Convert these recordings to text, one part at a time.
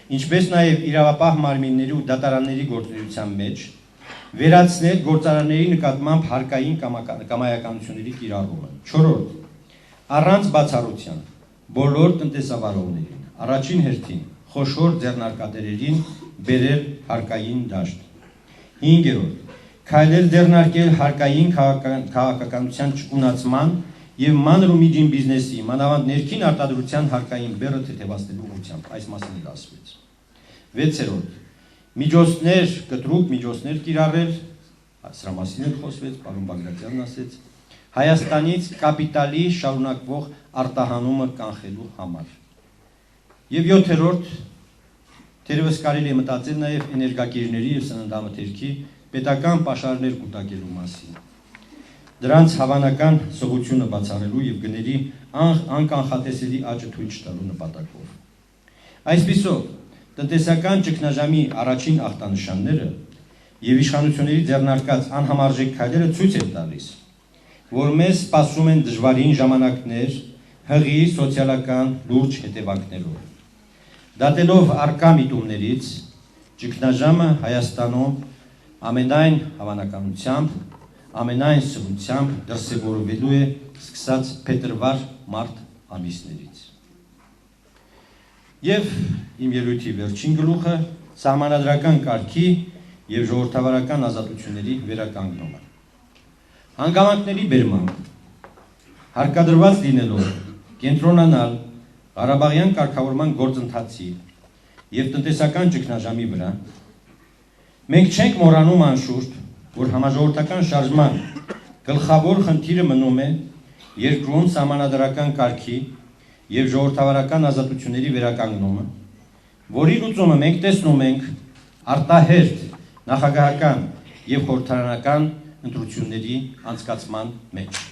ինչպես նաև իրավապահ մարմինների ու դատարանների գործունեության մեջ, վերացնել գործարանների նկատմամբ հարկային կամայականությունների կիրառումը։ 4. Առանց բացառության բոլոր տնտեսավարողներին, առաջին հերթին խոշոր ձեռնարկատերերին բերել հարկային դաշտ։ 5. Քայլեր ձեռնարկել հարկային քաղաքականության ճկունացման և մանր ու միջին բիզնեսի, մանավանդ ներքին արտադրության հարկային բեռը թեթևացնելու ուղղությամբ, այս մասին էլ ասվեց։ 6. Միջոցներ, կտրուկ միջոցներ կիրառել, սրա մասին էլ խոսվեց, պարոն Բագրատյանն ասեց, Հայաստանից կապիտալի շարունակվող արտահանումը կանխելու համար։ Եվ 7. Թերևս կարելի է մտածել նաև էներգակիրների և սննդամթերքի պետական պաշարներ կուտակելու մասին։ Դրանց հավանական սղությունը բացառելու և գների անկանխատեսելի աճը թույլ չտալու նպատակով։ Այսպիսով, տնտեսական ճգնաժամի առաջին ախտանշանները և իշխանությունների ձեռնարկած անհամարժեք քայլերը ցույց են տալիս, որ մեզ սպասում են դժվարին ժամանակներ հղի սոցիալական լուրջ հետևանքներով։ Դատելով առկա միտումներից, ճգնաժամը Հայաստանում ամենայն հավանականությամբ, ամենայն սրությամբ դրսևորվելու է սկսած փետրվար-մարտ ամիսներից։ Եվ իմ ելույթի վերջին գլուխը սահմանադրական կարգի և ժողովրդավարական ազատությունների վերականգնումը։ Հանգամանքների բերմամբ, հարկադրված լինելով կենտրոնանալ Ղարաբաղյան կարգավորման գործընթացի և տնտեսական ճգնաժամի վրա, մենք չենք մոռանում անշուշտ, որ համաժողովրդական շարժման գլխավոր խնդիրը մնում է երկրում սահմանադրական կարգի և ժողովրդավարական ազատությունների վերականգնումը, որի լուծումը մենք տեսնում ենք արտահերթ նախագահական և խորհրդարանական ընտրությունների անցկացման մեջ։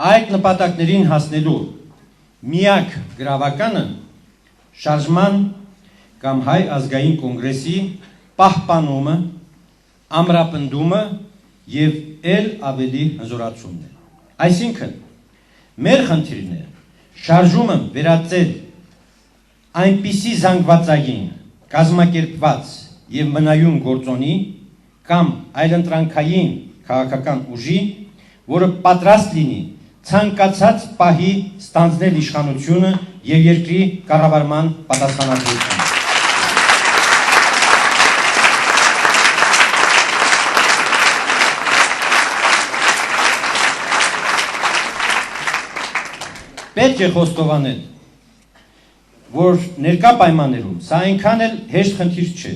Այդ նպատակներին հասնելու միակ գրավականը շարժման կամ հայ ազգային կոնգրեսի պահպանումը, ամրապնդումը և էլ ավելի հզորացումն է։ Այսինքն, մեր խնդիրն է շարժումը վերածել այնպիսի զանգվածային, կազմակերպված և մնայուն գործոնի կամ այլընտրանքային քաղաքական ուժի, որը պատրաստ լինի ցանկացած պահի ստանձնել իշխանությունը և երկրի կառավարման պատասխանատվությունը։ Պետք է խոստովանել, որ ներկա պայմաններում սա այնքան էլ հեշտ խնդիր չէ։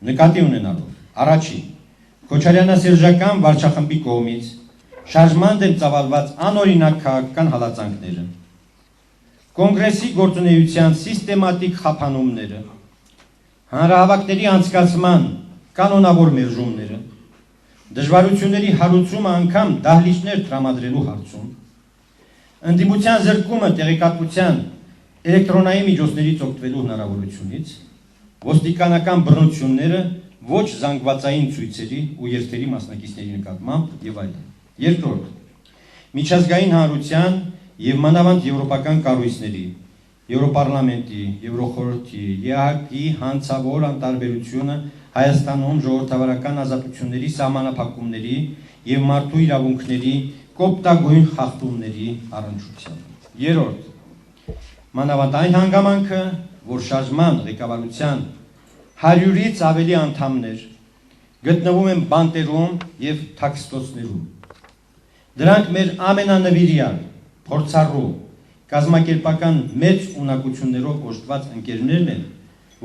Նկատի ունենալով առաջին Քոչարյանասերժական վարչախմբի կողմից շարժման դեմ ծավալված անօրինակ քաղաքական հալածանքները, կոնգրեսի գործունեության սիստեմատիկ խափանումները, հանրահավաքների անցկացման կանոնավոր մերժումները, դժվարությունների հարուցումը անգամ դահլիճներ տրամադրելու հարցում, ընդդիմության զրկումը տեղեկատվության էլեկտրոնային միջոցներից օգտվելու հնարավորությունից, ոստիկանական բռնությունները ոչ զանգվածային ցույցերի ու երթերի մասնակիցների նկատմամբ եւ այլն։ Երկրորդ, միջազգային հանրության եւ մանավանդ եվրոպական կառույցների, Եվրոպարլամենտի, Եվրոխորհրդի, ԵԱՀԿ-ի հանցավոր անտարբերությունը Հայաստանում ժողովրդավարական ազատությունների սահմանափակումների եւ մարդու իրավունքների կոպտագույն խախտումների առնչությամբ։ Երրորդ, մանավանդ այն հանգամանքը, որ շարժման ղեկավարության 100-ից ավելի անդամներ գտնվում են բանտերում եւ թաքստոցներում։ Դրանք մեր ամենանվիրյալ, փորձառու, կազմակերպական մեծ ունակություններով օժտված ընկերներն են,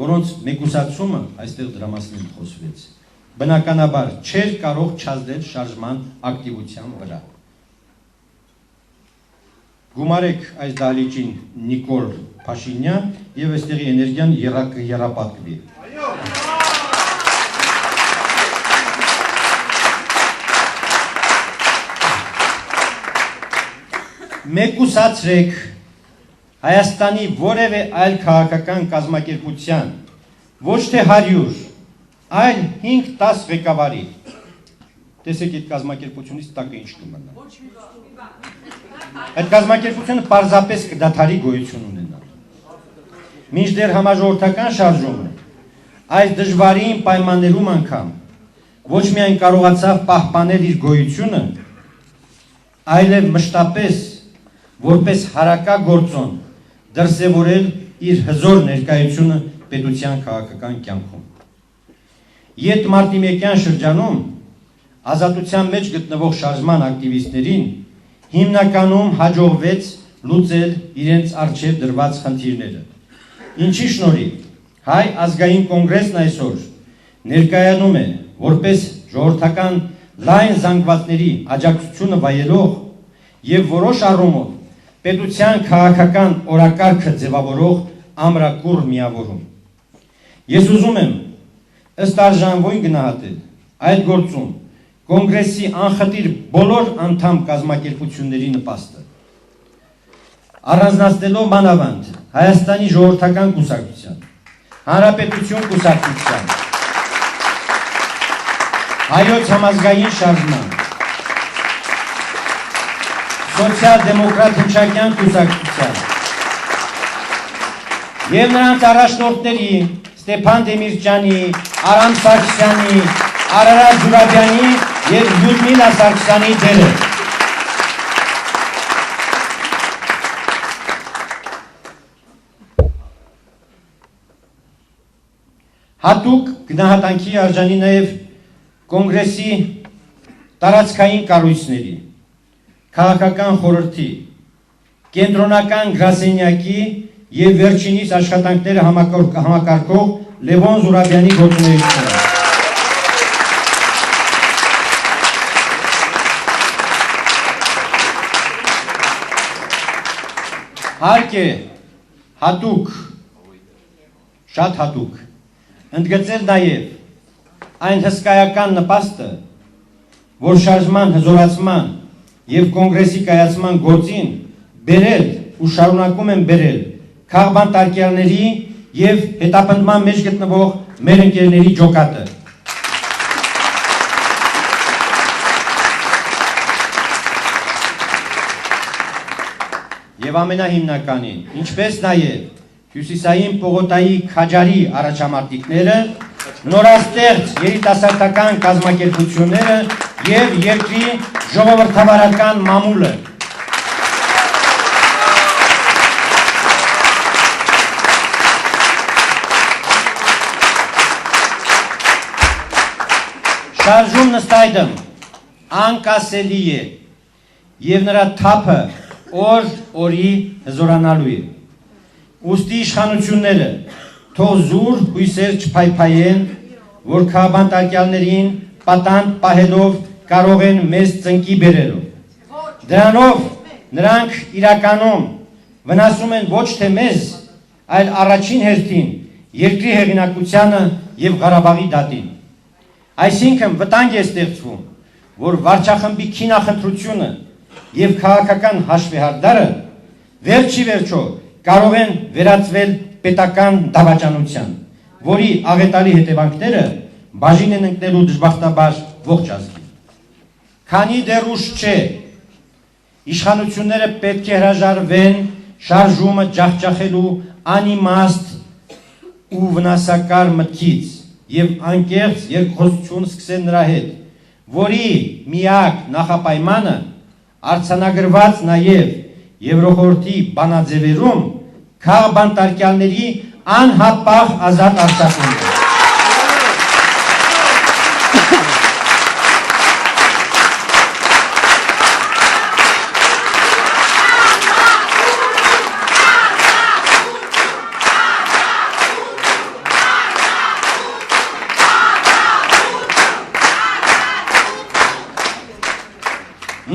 որոնց մեկուսացումը այստեղ դրա մասին խոսվեց, բնականաբար չէր կարող չազդել շարժման ակտիվության վրա։ Գումարեք այս դահլիճին Նիկոլ Փաշինյան եւ այստեղի էներգիան երապատկվի։ Մեկուսացրեք Հայաստանի որևէ այլ քաղաքական կազմակերպության ոչ թե 100, այլ 5-10 ղեկավարի։ Տեսեք այդ կազմակերպությունից տակը ինչ կմնա։ Այդ կազմակերպությունը պարզապես կդադարի գոյություն ունենա։ Մինչդեռ համաժողովրդական շարժումը այս դժվարին պայմաններում անգամ ոչ միայն կարողացավ պահպանել իր գոյությունը, այլև մշտապես որպես հարակագործոն դրսևորել իր հզոր ներկայությունը պետության քաղաքական կյանքում։ Ետ մարտիմեկյան շրջանում ազատության մեջ գտնվող շարժման ակտիվիստներին հիմնականում հաջողվեց լուծել իրենց առջև դրված խնդիրները։ Ինչի շնորհիվ Հայ ազգային կոնգրեսն այսօր ներկայանում է որպես ժողովրդական լայն զանգվածների աջակցությունը վայելող եւ որոշ առումով պետության քաղաքական օրակարգը ձևավորող ամրակուռ միավորում։ Ես ուզում եմ ըստ արժանվույն գնահատել այդ գործում կոնգրեսի անխտիր բոլոր անդամ կազմակերպությունների նպաստը, առանձնացնելով մանավանդ Հայաստանի ժողովրդական կուսակցության, Հանրապետություն կուսակցության, Հայոց համազգային շարժման, Սոցիալ-դեմոկրատ հնչակյան կուսակցության եւ նրանց առաջնորդների Ստեփան Դեմիրճյանի, Արամ Սարգսյանի, Արարատ Զուրաբյանի եւ Լյուդմիլա Սարգսյանի դերը։ Հատուկ գնահատանքի արժանի նաեւ կոնգրեսի տարածքային կառույցների, քաղաքական խորհրդի, կենտրոնական գրասենյակի եւ վերջինիս աշխատանքները համակարգող Լևոն Զուրաբյանի գործունեությունը։ Հարկ է հատուկ, շատ հատուկ, ընդգծել նաև այն հսկայական նպաստը, որ շարժման հզորացման և կոնգրեսի կայացման գործին բերել ու շարունակում են բերել քաղբան տարկյալների և հետապնդման մեջ գտնվող մեր ընկերների ջոկատը։ Եվ ամենահիմնականին, ինչպես նաև Հյուսիսային Պողոտայի քաջարի առաջամարտիկները, նորաստեղծ երիտասարդական կազմակերպությունները և երկրի ժողովրդավարական մամուլը։ Շարժում նստայդմ անկասելի է և նրա թափը օր օրի հզորանալու է։ Ուստի իշխանությունները թող զուր հույսեր չփայփայեն, որ քաղբան տարկյալներին պատանդ պահելով կարող են մեզ ծնկի բերելով։ Դրանով նրանք իրականում վնասում են ոչ թե մեզ, այլ առաջին հերթին երկրի հեղինակությանը և Ղարաբաղի դատին։ Այսինքն վտանգ է ստեղծվում, որ վարչախմբի քինախնդրությունը և քաղաքական հաշվեհարդարը վերջի վերջո կարող են վերածվել պետական դավաճանության, որի աղետալի հետևանքները բաժին են ընկնելու դժբախտաբար ողջ ազգին։ Քանի դեռ ուշ չէ, իշխանությունները պետք է հրաժարվեն շարժումը ջախջախելու անիմաստ ու վնասակար մտքից և անկեղծ երկխոսություն սկսեն նրա հետ, որի միակ նախապայմանը արձանագրված նաև Եվրոխորհրդի բանաձևերում քաղբան տարկյալների անհապաղ ազատ արձակումն է։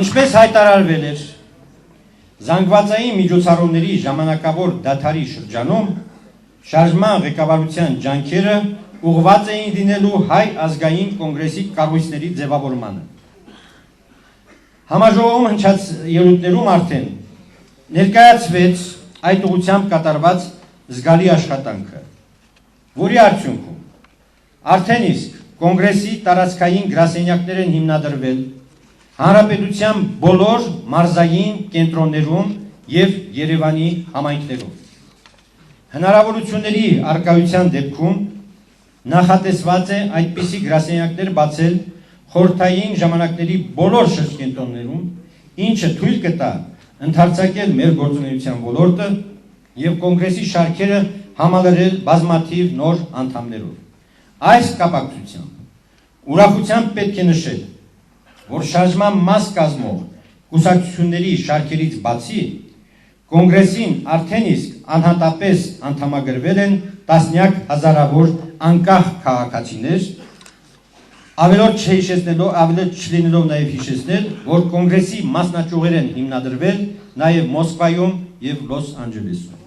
Ինչպես հայտարարվել էր, զանգվածային միջոցառումների ժամանակավոր դադարի շրջանում շարժման ղեկավարության ջանքերը ուղղված էին լինելու Հայ ազգային կոնգրեսի կառույցների ձևավորմանը։ Համաժողովում հնչած ելույթներում արդեն ներկայացվեց այդ ուղղությամբ կատարված զգալի աշխատանքը, որի արդյունքում Արդեն իսկ կոնգրեսի տարածքային գրասենյակներ են հիմնադրվել հանրապետության բոլոր մարզային կենտրոններում եւ Երևանի համայնքներում։ Հնարավորությունների առկայության դեպքում նախատեսված է այդպիսի գրասենյակներ բացել խորհրդային ժամանակների բոլոր շրջկենտրոններում, ինչը թույլ կտա ընդարձակել մեր գործունեության ոլորտը եւ կոնգրեսի շարքերը համալրել բազմաթիվ նոր անդամներով։ Այս կապակցությամբ ուրախությամբ պետք է նշել, որ շարժման մաս կազմող կուսակցությունների շարքերից բացի կոնգրեսին արդեն իսկ անհատապես անդամագրվել են տասնյակ հազարավոր անկախ քաղաքացիներ, ավելորդ չլինելով նաև հիշեցնել, որ կոնգրեսի մասնաճյուղեր են հիմնադրվել նաև Մոսկվայում եւ Լոս Անջելեսում։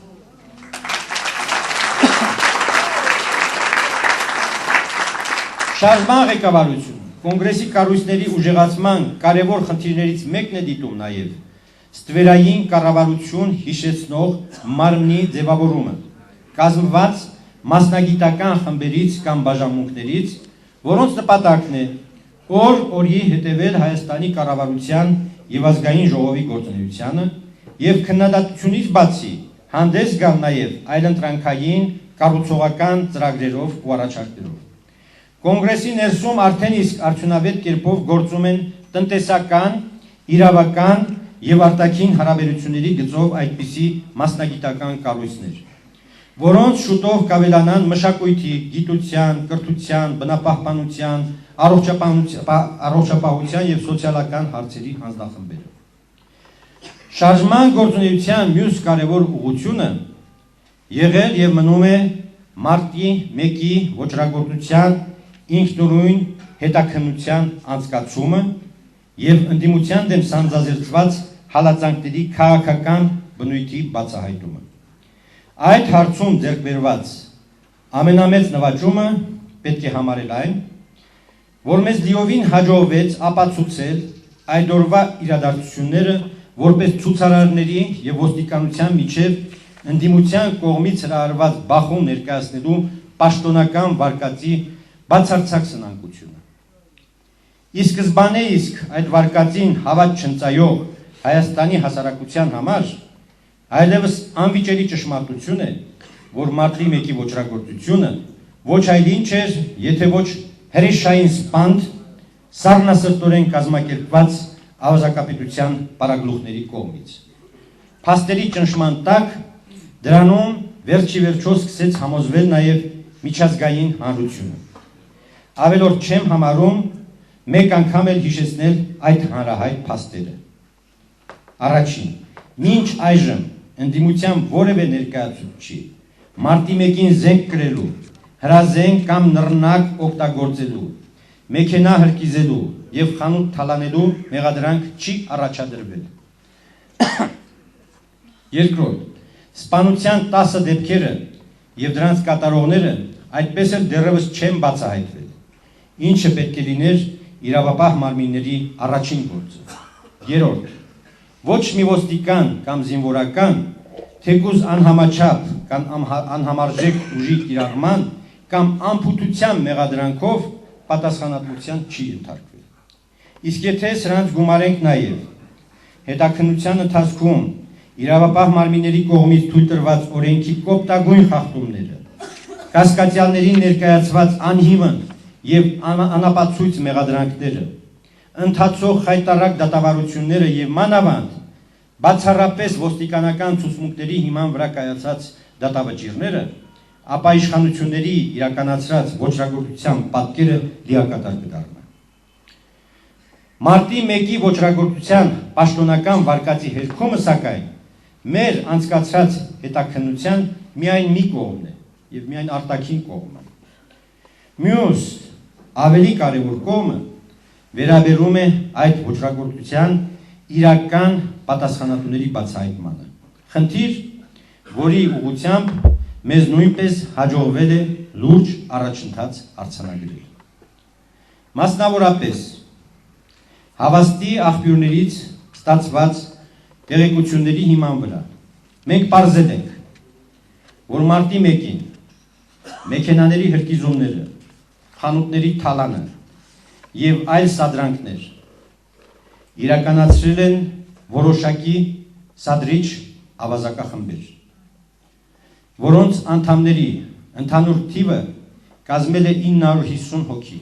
Շարժման ղեկավարությունը կոնգրեսի կառույցների ուժեղացման կարևոր խնդիրներից մեկն է դիտում նաև ստվերային կառավարություն հիշեցնող մարմնի ձևավորումը, կազմված մասնագիտական խմբերից կամ բաժանմունքներից, որոնց նպատակն է օր-օրի հետևել Հայաստանի կառավարության եւ ազգային ժողովի գործունեությանը եւ քննադատությունից բացի հանդես գալ նաև այլընտրանքային կառուցողական ծրագրերով ու առաջարկներով։ Կոնգրեսի ներսում արդեն իսկ արդյունավետ կերպով գործում են տնտեսական, իրավական եւ արտաքին հարաբերությունների գծով այդպիսի մասնագիտական կառույցներ, որոնց շուտով կավելանան մշակույթի, գիտության, կրթության, բնապահպանության, առողջապահության եւ սոցիալական հարցերի հանձնախմբերը։ Շարժման գործունեության մյուս կարևոր ուղղությունը եղել եւ մնում է մարտի 1-ի ոչռագործության ինքնուրույն հետաքննության անցկացումը եւ ընդդիմության դեմ սանձազերծված հալածանքների քաղաքական բնույթի բացահայտումը։ Այդ հարցում ձեռք բերված ամենամեծ նվաճումը պետք է համարել այն, որ մեզ լիովին հաջողվեց ապացուցել այդ օրվա իրադարձությունները որպես ցուցարարների եւ ոստիկանության միջև ընդդիմության կողմից հրահրված բախում ներկայացնելու պաշտոնական վարկածի բացարձակ սնանկությունը։ Ի սկզբանե իսկ այդ վարկածին հավատ չընծայող Հայաստանի հասարակության համար այլևս անվիճելի ճշմարտություն է, որ մարտի 1-ի ոչռագործությունը ոչ այլ ինչ էր, եթե ոչ հրեշային սպանդ, սառնասրտորեն կազմակերպված ավազակապիտության պարագլուխների կողմից։ Փաստերի ճնշման տակ դրանում վերջի վերջո սկսեց համոզվել նաև միջազգային հանրությունը։ Ավելորդ չեմ համարում մեկ անգամ էլ հիշեցնել այդ հանրահայտ փաստերը։ Առաջին, մինչ այժմ ընդդիմության որևէ ներկայացուցիչ մարտի 1-ին զենք կրելու, հրազենք կամ նռնակ օգտագործելու, մեքենա հրկիզելու եւ խանութ թալանելու մեղադրանք չի առաջադրվել։ Երկրորդ, սպանության 10 դեպքերը եւ դրանց կատարողները այդպես էլ դեռևս չեն բացահայտվել, ինչը պետք է լիներ իրավապահ մարմինների առաջին գործը։ Երրորդ, ոչ մի ոստիկան կամ զինվորական, թեկուզ անհամաչափ կամ անհամարժեք ուժի կիրառման կամ անփութության մեղադրանքով պատասխանատվության չի ենթարկվել։ Իսկ եթե սրանց գումարենք նաև հետաքննության ընթացքում իրավապահ մարմինների կողմից թույլ տրված օրենքի կոպտագույն խախտումները, կասկածյալներին ներկայացված անհիմն եւ անապացույց մեղադրանքները, ընթացող խայտարակ դատավարությունները եւ մանավանդ բացառապես ոստիկանական ցուցմունքների հիման վրա կայացած դատավճիռները, ապա իշխանությունների իրականացրած ոչռագործության պատկերը լիակատար կդառնա։ Մարտի 1-ի ոչռագործության պաշտոնական վարկածի հերքումը, սակայն, մեր անցկացրած հետաքննության միայն մի կողմն է եւ միայն արտաքին կողմը։ Մյուս ավելի կարևոր կողմը վերաբերում է այդ ոչռագործության իրական պատասխանատուների բացահայտմանը։ Խնդիր, որի ուղղությամբ մեզ նույնպես հաջողվել է լուրջ առաջընթաց արձանագրել։ Մասնավորապես, հավաստի աղբյուրներից ստացված տեղեկությունների հիման վրա մենք պարզել ենք, որ մարտի 1-ին մեքենաների հրկիզումները, խանութների թալանը եւ այլ սադրանքներ իրականացրել են որոշակի սադրիչ ավազակախմբեր, որոնց անդամների ընդհանուր թիվը կազմել է 950 հոգի։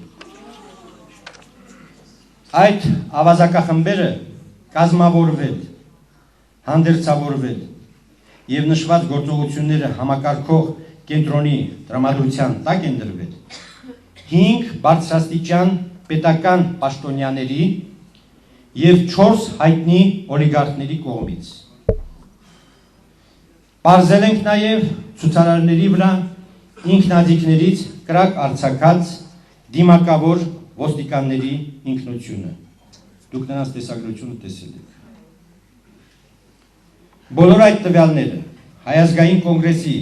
Այդ ավազակախմբերը կազմավորվել, հանդերձավորվել եւ նշված գործողությունները համակարգող կենտրոնի տրամադրության տակ են դրվել 5 բարձրաստիճան պետական պաշտոնյաների եւ 4 հայտնի օլիգարխների կողմից։ Պարզել ենք նաեւ ցուցարարների վրա ինքնադիկներից կրակ արձակած դիմակավոր ոստիկանների ինքնությունը։ Դուք նրանց տեսագրությունը տեսել եք։ Բոլոր այդ տվյալները Հայազգային կոնգրեսի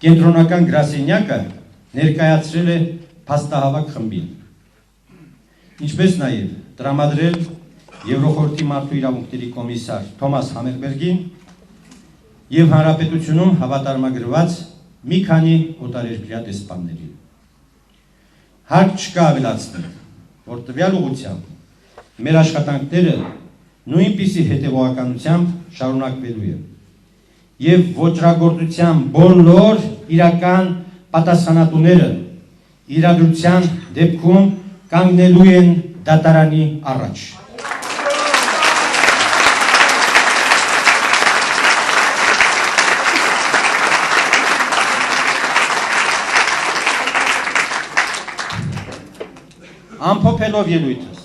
կենտրոնական գրասենյակը ներկայացրել է փաստահավաք խմբին, ինչպես նաև տրամադրել Եվրոխորհրդի մարդու իրավունքների կոմիսար Թոմաս Համերբերգին եւ հանրապետությունում հավատարմագրված մի քանի օտարերկրյա դեսպաններին։ Հարկ չկա ավելացնել, որ տվյալ ուղղությամբ մեր աշխատանքները նույնպիսի հետևողականությամբ շարունակվելու են եւ ոչրագործության բոլոր իրական պատասխանատուները իրադրության դեպքում կանգնելու են դատարանի առաջ։ Ամփոփելով ելույթս,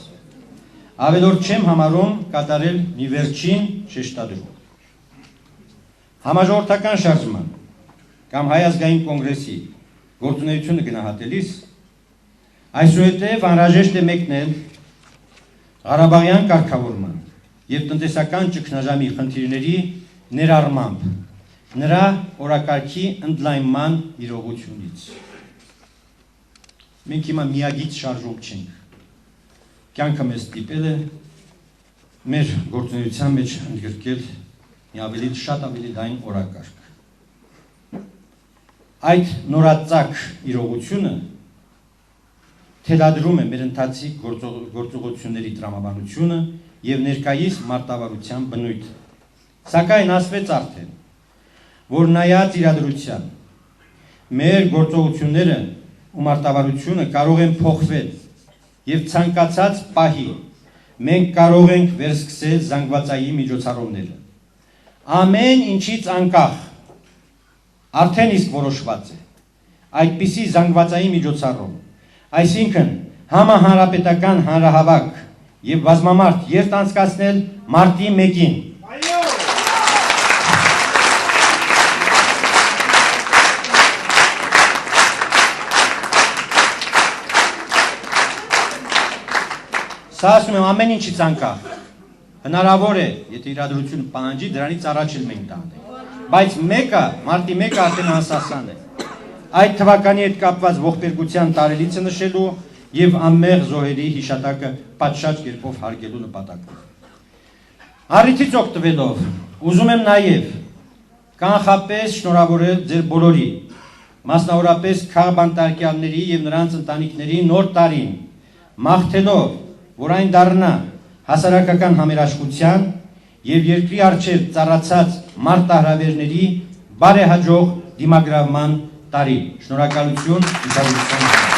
ավելորդ չեմ համարում կատարել մի վերջին շեշտադրում։ Համաժողովրդական շարժման կամ Հայազգային կոնգրեսի գործունեությունը գնահատելիս այսուհետև անհրաժեշտ է մեկնել Ղարաբաղյան կարգավորման եւ տնտեսական ճգնաժամի խնդիրների ներառմամբ նրա օրակարգի ընդլայնման իրողությունից։ Մենք հիմա միագիծ շարժում չենք։ Կյանքը մեզ ստիպել է մեր գործունեության մեջ ընդգրկել մի շատ ավելի լայն օրակարգ։ Այդ նորածակ իրողությունը թելադրում է մեր ընթացիկ գործողությունների տրամաբանությունը եւ ներկայիս մարտավարության բնույթը։ Սակայն ասվեց արդեն, որ նայած իրադրության մեր գործողությունները ու մարտավարությունը կարող են փոխվել եւ ցանկացած պահի մենք կարող ենք վերսկսել զանգվածային միջոցառումները։ Ամեն ինչից անկախ արդեն իսկ որոշված է այդպիսի զանգվածային միջոցառում, այսինքն համահանրապետական հանրահավաք եւ բազմամարդ երթ անցկացնել մարտի 1-ին։ Սա ասում եմ ամեն ինչից անկախ։ Հնարավոր է, եթե իրադրությունը պահանջի, դրանից առաջ էլ մենք տանենք։ Բայց մեկը, մարտի 1-ը արդեն անսասան է։ Այդ թվականի հետ կապված ողբերգության տարելիցը նշելու եւ անմեղ զոհերի հիշատակը պատշաճ կերպով հարգելու նպատակով։ Առիթից օգտվելով, ուզում եմ նաեւ կանխապես շնորհավորել ձեր բոլորի, մասնավորապես քաղբանտարկյալների եւ նրանց ընտանիքների նոր տարին, մաղթելով, որ այն դառնա հասարակական համերաշխության եւ երկրի առջև ծառացած մարտահրավերների բարեհաջող դիմագրավման տարի։ Շնորհակալություն, ուսանողության։